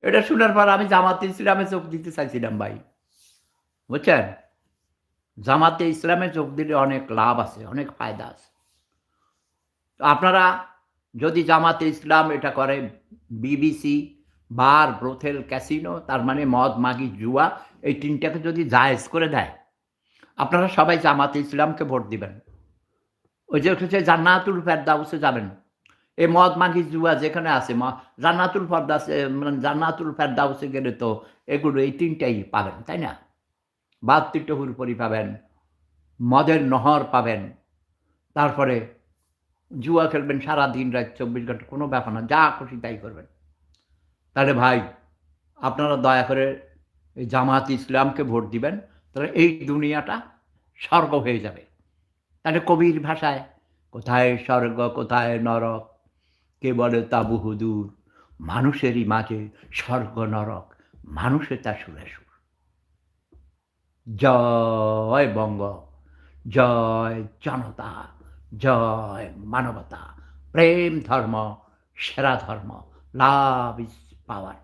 এটা শোনার পর আমি জামাতে ইসলামে যোগ দিতে চাইছিলাম ভাই, বুঝছেন? জামাতে ইসলামে যোগ দিলে অনেক লাভ আছে, অনেক ফায়দা আছে। তো আপনারা যদি জামাতে ইসলাম এটা করে, বিবিসি, বার, ব্রোথেল, ক্যাসিনো, তার মানে মদ, মাগি, জুয়া, এই ৩ টাকে যদি জায়েজ করে দেয়, আপনারা সবাই জামাতে ইসলামকে ভোট দিবেন। ওই যে হচ্ছে জান্নাতুল ফেরদাউসে যাবেন। এই মদ, মাগি, জুয়া যেখানে আছে জান্নাতুল ফেরদাউসে, মানে জান্নাতুল ফেরদাউসে গেলে তো এগুলো এই ৩ টাই পাবেন, তাই না? ৭২টা হুরপরি পাবেন, মদের নহর পাবেন, তারপরে জুয়া খেলবেন সারাদিন রাত ২৪ ঘন্টা, কোনো ব্যাপার না, যা খুশি তাই করবেন। তাহলে ভাই আপনারা দয়া করে এই জামাত ইসলামকে ভোট দিবেন, তাহলে এই দুনিয়াটা স্বর্গ হয়ে যাবে। তাহলে কবির ভাষায় কোথায় স্বর্গ কোথায় নরক, কে বলে তা বহুদূর, মানুষেরই মাঝে স্বর্গ নরক, মানুষে তা সুরে সুর। জয় বঙ্গ, জয় জনতা, জয় মানবতা, প্রেম ধর্ম, সেরা ধর্ম, লাভ ইজ পাওয়ার।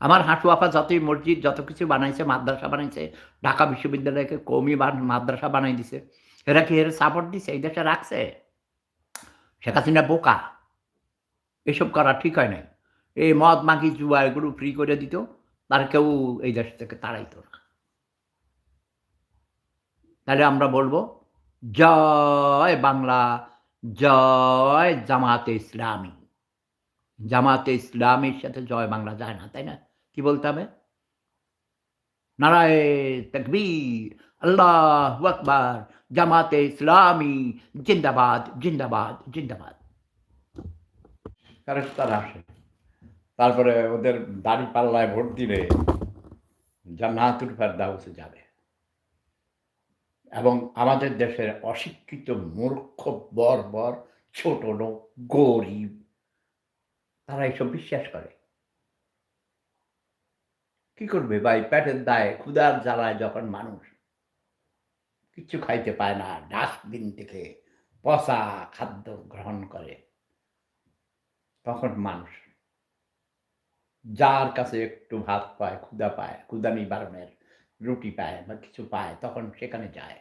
আমার হাঁটু আপা যতই মসজিদ যত কিছু বানাইছে, মাদ্রাসা বানাইছে, ঢাকা বিশ্ববিদ্যালয়কে কওমি মাদ্রাসা বানাই দিছে, এরা কি এর সাপোর্ট দিছে? এই দেশে রাখছে? শেখ হাসিনা বোকা, এসব করা ঠিক হয় নাই। এই মদ, মাগি, জুয়া এগুলো ফ্রি করে দিত, তার কেউ এই দেশ থেকে তাড়াইতো না। তাহলে আমরা বলবো জয় বাংলা, জয় জামাতে ইসলামী। জামাতে ইসলামীর সাথে জয় বাংলা যায় না, তাই না? কি বলতে হবে? নারায়ে তাকবীর, আল্লাহু আকবার, জামাতে ইসলামী জিন্দাবাদ, জিন্দাবাদ, জিন্দাবাদ। ফেরেশতারা আসে। তারপরে ওদের দাঁড়িপাল্লায় ভোট দিলে জান্নাতুল ফেরদাউসে যাবে। এবং আমাদের দেশের অশিক্ষিত, মূর্খ, বর্বর, ছোট লোক, গরিব, তারা এসব বিশ্বাস করে। কি করবে ভাই? পেটের দায়ে, ক্ষুধার জ্বালায় যখন মানুষ কিচ্ছু খাইতে পায় না, ডাস্টবিন থেকে পচা খাদ্য গ্রহণ করে, তখন মানুষ যার কাছে একটু ভাত পায়, ক্ষুধা নিবারণের রুটি পায় বা কিছু পায়, তখন সেখানে যায়।